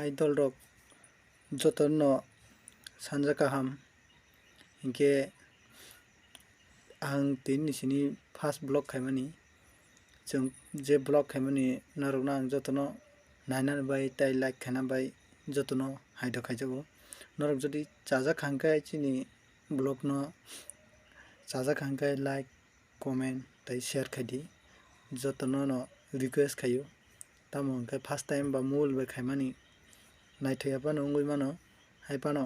idol rok jotono sanja kaham hingke ang tin ni sini first vlog khaimani jeng je vlog khaimani narokno ang jotono naina bai tai like khaina bai jotono haido khaijago norok jodi chajak hangkai chini vlog no chajak hangkai like comment tai share khaidi jotono no request khayo tamo hangkai first time ba mul bai khaimani naithaya pano ongoi mano haipano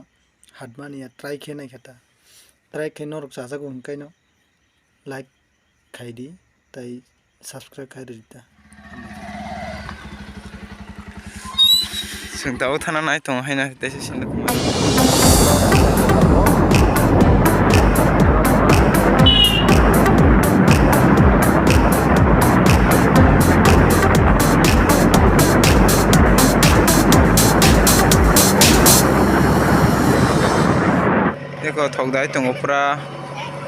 hatmani ya try khenai khata try khe norok chajago hangkai no like khaidi tai subscribe khairita sengtao thana nai tong haina tese sin देखो थोकदाय तंगो पूरा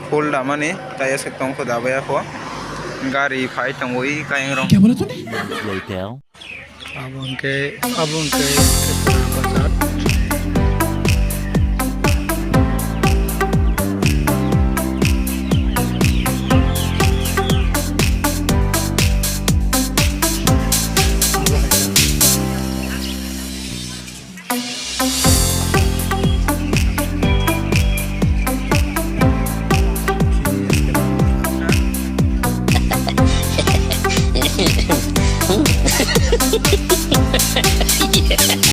फुल दामानी ताया से तंग को दाबाया को गाड़ी फाइ तंगो ई कायंग रंग Later. abon ke